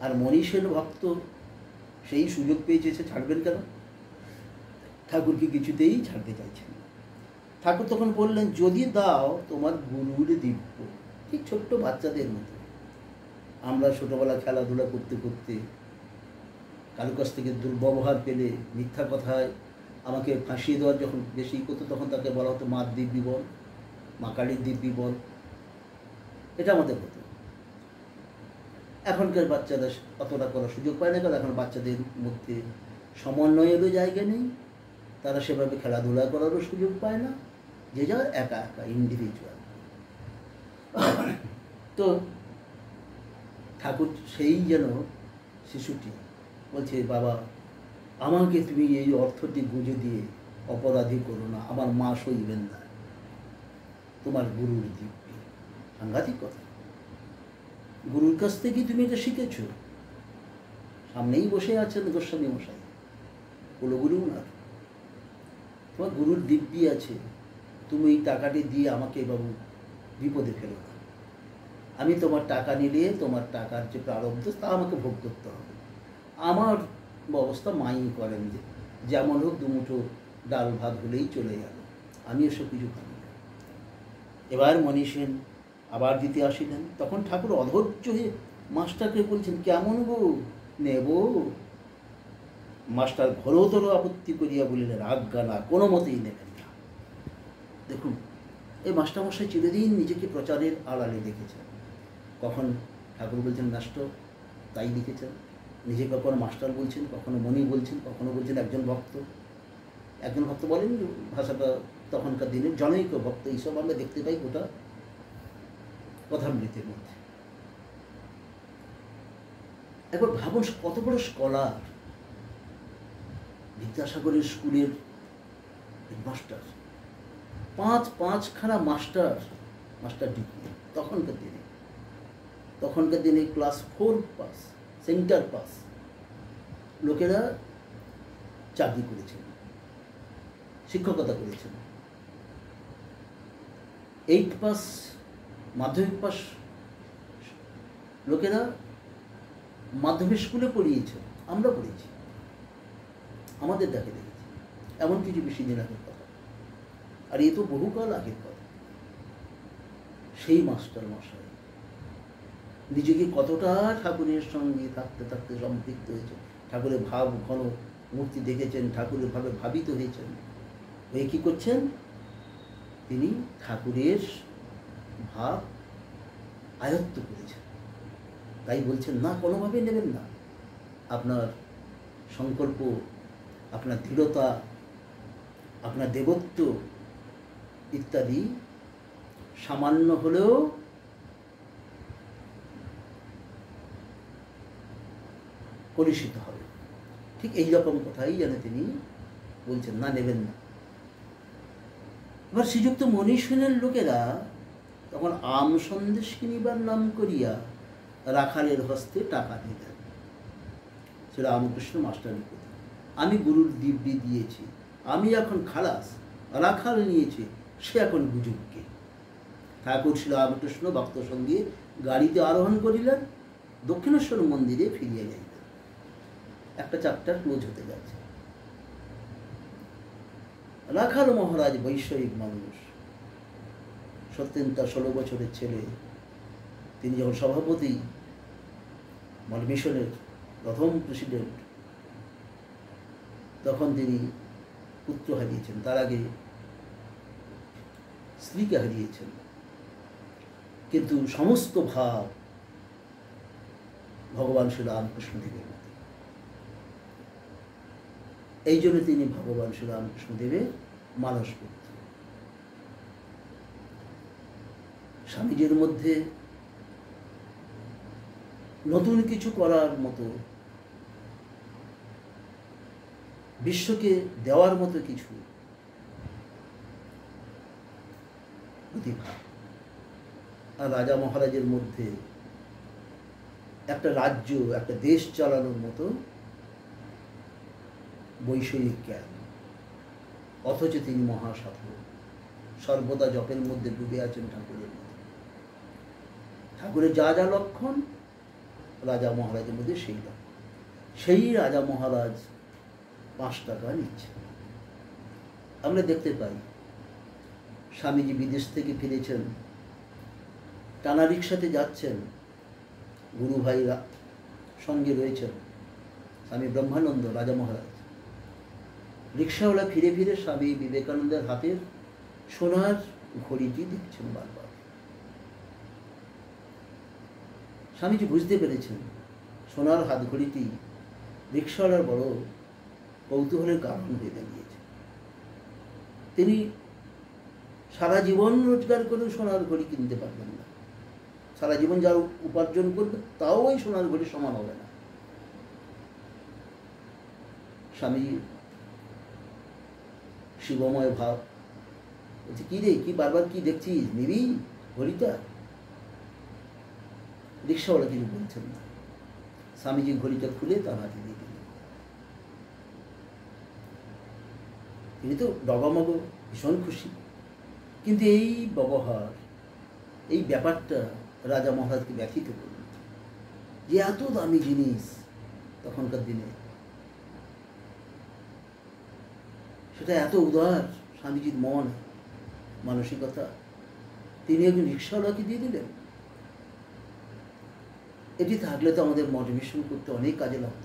আর মনীষের ভক্ত সেই সুযোগ পেয়েছে, সে ছাড়বেন কেন? ঠাকুরকে কিছুতেই ছাড়তে চাইছেন না। ঠাকুর তখন বললেন, যদি দাও তোমার গুরুর দিব্য। ঠিক ছোট্ট বাচ্চাদের মতো। আমরা ছোটবেলা খেলাধুলা করতে করতে কারো কাছ থেকে দুর্ব্যবহার পেলে, মিথ্যা কথায় আমাকে ফাঁসিয়ে দেওয়ার যখন বেশি করতো, তখন তাকে বলা হতো মার দিব্যি বল, মা কালীর দিব্যি বল। এটা আমাদের হতো। এখনকার বাচ্চারা অতটা করার সুযোগ পায় না, কারণ এখন বাচ্চাদের মধ্যে সমন্বয়েরও জায়গা নেই, তারা সেভাবে খেলাধুলা করারও সুযোগ পায় না, যে যা একা একা ইন্ডিভিজুয়াল। তো ঠাকুর সেই যেন শিশুটি বলছে, বাবা আমাকে তুমি এই অর্থটি বুঝে দিয়ে অপরাধী করো না, আমার মা সইবেন না, তোমার গুরুর দিব্যি। সাংঘাতিক কথা। গুরুর কাছ থেকে তুমি এটা শিখেছ। সামনেই বসে আছেন গোস্বামী মশাই, কুলগুরু না, তোমার গুরুর দিব্যি আছে, তুমি এই টাকাটি দিয়ে আমাকে বাবু বিপদে ফেলো না। আমি তোমার টাকা নিলে তোমার টাকার যে প্রারব্ধ তা আমাকে ভোগ করতে হবে। আমার ব্যবস্থা মাই করেন, যে যেমন হোক দুমুঠো ডাল ভাত হলেই চলে গেল, আমি এসব কিছু খাবো না। এবার মণি সেন আবার দিতে আসিলেন। তখন ঠাকুর অধৈর্য হয়ে মাস্টারকে বলছেন, কেমন গো নেব? মাস্টার ঘোরতর আপত্তি করিয়া বলিলেন, আজ্ঞা না, কোনো মতেই নেবেন না। দেখুন, এই মাস্টারমশাই চিরদিন নিজেকে প্রচারের আড়ালে রেখেছেন। কখন ঠাকুর বলছেন মাস্টার, তাই লিখেছেন। নিজে কখনো মাস্টার বলছেন, কখনো মণি বলছেন, কখনো বলছেন একজন ভক্ত। একজন ভক্ত বলেন, ভাষাটা তখনকার দিনের জনৈক ভক্ত, এইসব আমরা দেখতে পাই গোটা কথামৃতের মধ্যে। একবার ভাবুন, কত বড় স্কলার, বিদ্যাসাগরের স্কুলের মাস্টার, পাঁচখানা মাস্টার ডিগ্রি তখনকার দিনে ক্লাস 4 পাস, সেন্টার পাস লোকেরা চাকরি করেছেন, শিক্ষকতা করেছেন। 8 পাস, মাধ্যমিক পাস লোকেরা মাধ্যমিক স্কুলে পড়িয়েছেন, আমরা পড়েছি, আমাদের দেখেছি। এমন কিছু বেশি দিন আগের কথা, আর এ তো বহুকাল আগের কথা। সেই মাস্টার মশাই নিজেকে কতটা ঠাকুরের সঙ্গে থাকতে থাকতে সম্পৃক্ত হয়েছে, ঠাকুরের ভাব ঘন মূর্তি দেখেছেন, ঠাকুরের ভাবে ভাবিত হয়েছেন, হয়ে কী করছেন তিনি? ঠাকুরের ভাব আয়ত্ত করেছেন। তাই বলছেন, না, কোনোভাবেই নেবেন না। আপনার সংকল্প, আপনার দৃঢ়তা, আপনার দেবত্ব ইত্যাদি সামান্য হলেও কলুষিত হবে। ঠিক এই রকম কথাই যেন তিনি বলছেন, না, নেবেন না। এবার শ্রীযুক্ত মণি সেনের লোকেরা তখন আম সন্দেশ কিনিবার নাম করিয়া রাখালের হস্তে টাকা দিতেন। সেটা রামকৃষ্ণ মাস্টারের কথা। আমি গুরুর দিব্যি দিয়েছি, আমি এখন খালাস, রাখাল নিয়েছে, সে এখন বুঝুককে। ঠাকুর শ্রী রামকৃষ্ণ ভক্ত সঙ্গে গাড়িতে আরোহণ করিলেন, দক্ষিণেশ্বর মন্দিরে ফিরিয়ে যাইলেন। একটা চ্যাপ্টার ক্লোজ হতে যাচ্ছে। রাখাল মহারাজ বৈষয়িক মানুষ, সত্যেন তার 16 বছরের ছেলে। তিনি যখন সভাপতি, মিশনের প্রথম প্রেসিডেন্ট, তখন তিনি পুত্র হারিয়েছেন, তার আগে স্ত্রীকে হারিয়েছেন, কিন্তু সমস্ত ভাব ভগবান শ্রী রামকৃষ্ণদেবের মতো। এই জন্য তিনি ভগবান শ্রী রামকৃষ্ণদেবের মানস পুত্র। স্বামীজির মধ্যে নতুন কিছু করার মতো, বিশ্বকে দেওয়ার মতো কিছু প্রতিভা। আর রাজা মহারাজের মধ্যে একটা রাজ্য, একটা দেশ চালানোর মতো বৈষয়িক জ্ঞান। অথচ তিনি মহাসাধু, সর্বদা জপের মধ্যে ডুবে আছেন ঠাকুরের মধ্যে। ঠাকুরের যা যা লক্ষণ, রাজা মহারাজের মধ্যে সেই লক্ষণ। সেই রাজা মহারাজ 5 টাকা নিচ্ছেন। আমরা দেখতে পাই, স্বামীজি বিদেশ থেকে ফিরেছেন, টানা রিক্সাতে যাচ্ছেন, গুরু ভাইরা সঙ্গে রয়েছেন, স্বামী ব্রহ্মানন্দ, রাজা মহারাজ। রিক্সাওয়ালা ফিরে ফিরে স্বামী বিবেকানন্দের হাতের সোনার ঘড়িটি দেখছেন বারবার। স্বামীজি বুঝতে পেরেছেন সোনার হাত ঘড়িটি রিক্সাওয়ালার বড় কৌতূহলের কারণ হয়ে দাঁড়িয়েছে। তিনি সারা জীবন রোজগার করেও সোনার ঘড়ি কিনতে পারবেন না, সারা জীবন যা উপার্জন করবে তাও ওই সোনার ঘড়ি সমান হবে না। স্বামীজি শিবময় ভাব, বলছে কি রে, কি বারবার কি দেখছিস, নিবি ঘড়িটা? রিক্সাওয়ালা কিছু বলছেন না। স্বামীজি ঘড়িটা খুলে তার হাতে দিয়ে দিলেন। তিনি তো ডগামগ ভীষণ খুশি, কিন্তু এই ব্যবহার, এই ব্যাপারটা রাজা মহারাজকে ব্যথিত করল যে এত দামি জিনিস তখনকার দিনে, সেটা এত উদার স্বামীজির মন মানসিকতা, তিনি একজন রিক্সাওয়ালাকে দিয়ে দিলেন। এটি থাকলে তো আমাদের মঠ মিশন করতে অনেক কাজে লাগত।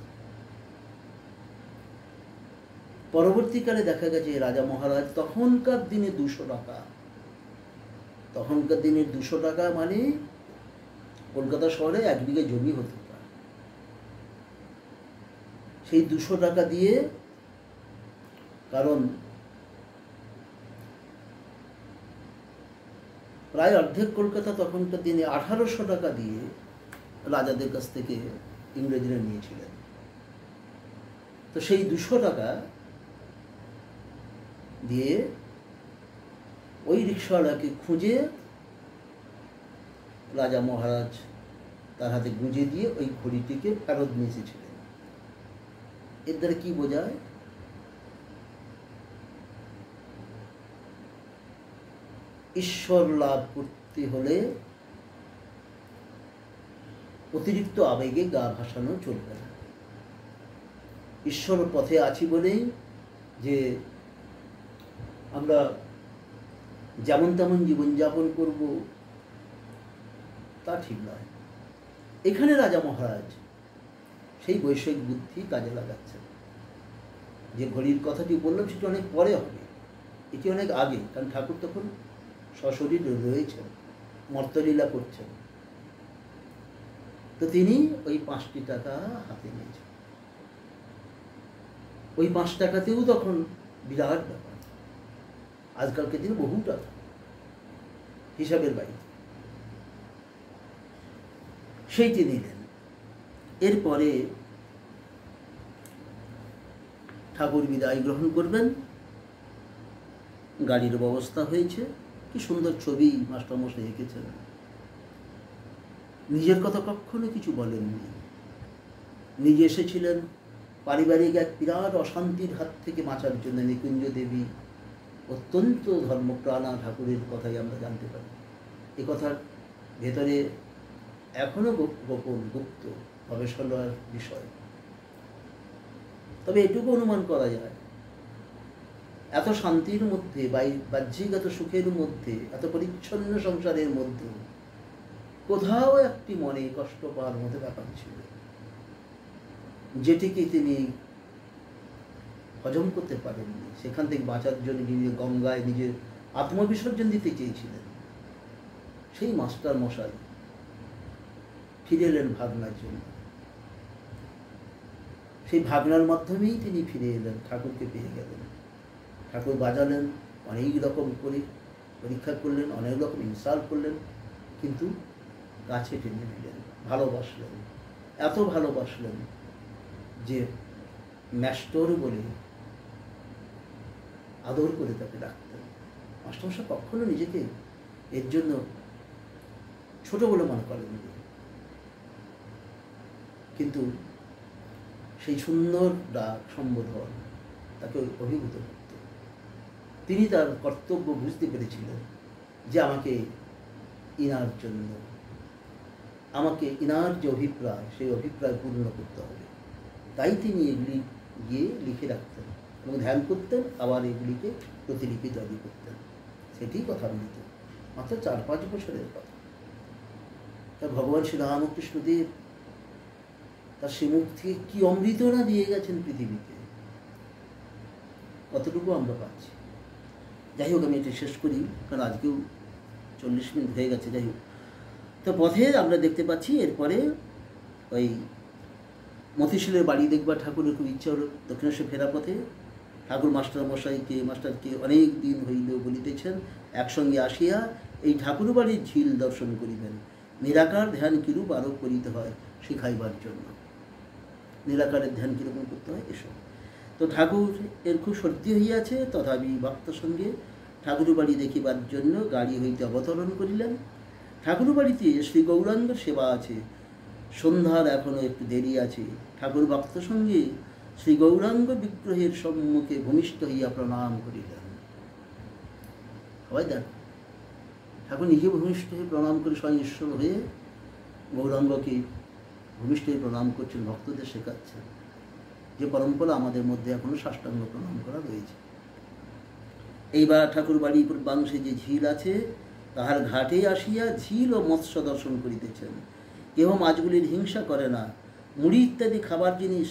পরবর্তীকালে দেখা গেছে রাজা মহারাজ তখনকার দিনে 200 টাকা, তখনকার দিনের 200 টাকা মানে কলকাতা শহরে 1 বিঘে জমি হতে পারে। সেই 200 টাকা দিয়ে, কারণ প্রায় অর্ধেক কলকাতা তখনকার দিনে 1800 টাকা দিয়ে রাজাদের কাছ থেকে ইংরেজরা নিয়েছিলেন। তো সেই 200 টাকা দিয়ে ওই রিক্সাওয়ালাকে খুঁজে রাজা মহারাজ তার হাতে গুঁজে দিয়ে ওই ঘড়িটিকে ফেরত নিয়ে এসেছিলেন। এর দ্বারা কি বোঝায়? ঈশ্বর লাভ করতে হলে অতিরিক্ত আবেগে গা ভাসানো চলবে না। ঈশ্বর পথে আছি বলেই যে আমরা যেমন তেমন জীবনযাপন করব তা ঠিক নয়। এখানে রাজা মহারাজ সেই বৈষয়িক বুদ্ধি কাজে লাগাচ্ছেন। যে ঘড়ির কথাটি বললাম সেটি অনেক পরে হবে, এটি অনেক আগে, কারণ ঠাকুর তখন সশরীর রয়েছেন, মর্তলীলা করছেন। তো তিনি ওই 5টি টাকা হাতে নিয়েছেন। ওই 5 টাকাতেও তখন বিরাট ব্যাপার, আজকালকে দিনে বহু টাকা, হিসাবের বাইরে। সেইটি নিলেন। এরপরে ঠাকুর বিদায় গ্রহণ করবেন। গাড়ির ব্যবস্থা হয়েছে, কি সুন্দর ছবি মাস্টারমশাই এঁকেছেন। নিজের কথা কখনো কিছু বলেননি। নিজে এসেছিলেন পারিবারিক এক বিরাট অশান্তির হাত থেকে বাঁচার জন্য। নিকুঞ্জ দেবী অত্যন্ত ধর্মপ্রাণা ঠাকুরের কথাই আমরা জানতে পারি। এ কথার ভেতরে এখনো গোপন গুপ্ত গবেষণার বিষয়। তবে এটুকু অনুমান করা যায়, এত শান্তির মধ্যে, বাহ্যিক এত সুখের মধ্যে, এত পরিচ্ছন্ন সংসারের মধ্যে কোথাও একটি মনে কষ্ট পাওয়ার মধ্যে ব্যাপার ছিল, যেটিকে তিনি হজম করতে পারেননি। সেখান থেকে বাঁচার জন্য নিজে গঙ্গায় নিজের আত্মবিসর্জন দিতে চেয়েছিলেন। সেই মাস্টার মশাই ফিরে এলেন ভাবনার জন্য। সেই ভাবনার মাধ্যমেই তিনি ফিরে এলেন, ঠাকুরকে পেয়ে গেলেন। ঠাকুর বাজালেন, অনেক রকম করে পরীক্ষা করলেন, অনেক রকম ইনসাল্ট করলেন, কিন্তু কাছে টেনে নিলেন, ভালোবাসলেন। এত ভালোবাসলেন যে ম্যাস্টর বলে আদর করে তাকে ডাকতেন। মাস্টারমশাই কখনো নিজেকে এর জন্য ছোট বলে মনে করেননি, কিন্তু সেই সুন্দর ডাক সম্বোধন তাকে অভিভূত করত। তিনি তার কর্তব্য বুঝতে পেরেছিলেন যে আমাকে ইনার জন্য, আমাকে ইনার যে অভিপ্রায়, সেই অভিপ্রায় পূর্ণ করতে হবে। তাই তিনি এগুলি গিয়ে লিখে রাখতেন এবং ধ্যান করতেন, আবার এগুলিকে প্রতিলিপি তৈরি করতেন। সেটি কথামৃত, মাত্র 4-5 বছরের কথা। তা ভগবান শ্রী রামকৃষ্ণদেব তার শ্রীমুখ থেকে কি অমৃত না দিয়ে গেছেন পৃথিবীতে, কতটুকু আমরা পাচ্ছি। যাই হোক, আমি এটা শেষ করি, কারণ আজকেও 40 মিনিট হয়ে গেছে। যাই হোক, তো পথে আমরা দেখতে পাচ্ছি এরপরে ওই মতিশীলের বাড়ি দেখবার ঠাকুরের খুব ইচ্ছা হলো। দক্ষিণেশ্বর ফেরা পথে ঠাকুর মাস্টারকে অনেক দিন হইল বলিতেছেন, একসঙ্গে আসিয়া এই ঠাকুর বাড়ির ঝিল দর্শন করিবেন। নিরাকার ধ্যান কিরূপ আরোপ করিতে হয় শিখাইবার জন্য। নিরাকারের ধ্যান কীরকম করতে হয় এসব। তো ঠাকুর এর খুব সর্দি হইয়াছে, তথাপি ভক্ত সঙ্গে ঠাকুর বাড়ি দেখিবার জন্য গাড়ি হইতে অবতরণ করিলেন। ঠাকুর বাড়িতে শ্রী গৌরাঙ্গের সেবা আছে, সন্ধ্যার এখনও একটু দেরি আছে। ঠাকুর ভক্ত সঙ্গে শ্রী গৌরাঙ্গ বিগ্রহের সম্মুখে ভূমিষ্ঠ হইয়া প্রণাম করিলেন। সবাই দেখ, ঠাকুর নিজে ভূমিষ্ঠ হয়ে প্রণাম করে স্বয়ং ঈশ্বর হয়ে গৌরাঙ্গকে ভূমিষ্ঠ হয়ে প্রণাম করছেন, ভক্তদের শেখাচ্ছেন, যে পরম্পরা আমাদের মধ্যে এখনো সাষ্টাঙ্গ প্রণাম করা রয়েছে। এইবার ঠাকুর বাড়ির পূর্বাংশে যে ঝিল আছে তাহার ঘাটে আসিয়া ঝিল ও মৎস্য দর্শন করিতেছেন। কেহ মাছগুলির হিংসা করে না। মুড়ি ইত্যাদি খাবার জিনিস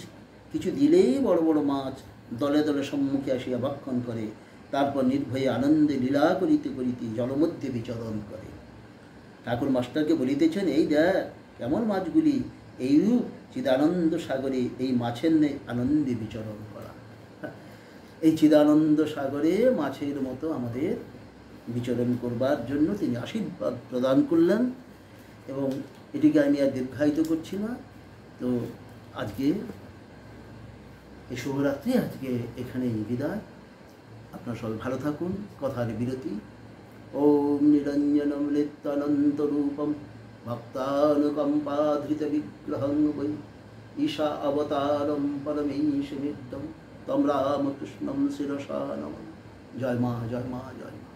কিছু দিলেই বড় বড় মাছ দলে দলে সম্মুখে আসিয়া ভক্ষণ করে, তারপর নির্ভয়ে আনন্দে লীলা করিতে করিতে জলমধ্যে বিচরণ করে। ঠাকুর মাস্টারকে বলিতেছেন, এই দেখ কেমন মাছগুলি, এইরূপ চিদানন্দ সাগরে এই মাছের নেই আনন্দে বিচরণ করা। এই চিদানন্দ সাগরে মাছের মতো আমাদের বিচরণ করবার জন্য তিনি আশীর্বাদ প্রদান করলেন। এবং এটিকে আমি আর দীর্ঘায়িত করছি না। তো আজকে এই শুভরাত্রি, আজকে এখানেই বিদায়। আপনারা সবাই ভালো থাকুন। কথার বিরতি। ওম নিরঞ্জনম নিত্যানন্তরূপম ভক্তানুকম্পাধৃত বিগ্রহং বৈ ঈশা অবতারম পরমেশ নিত্যম তম রামকৃষ্ণম শিরসা নমঃ। জয় মা, জয় মা, জয় মা।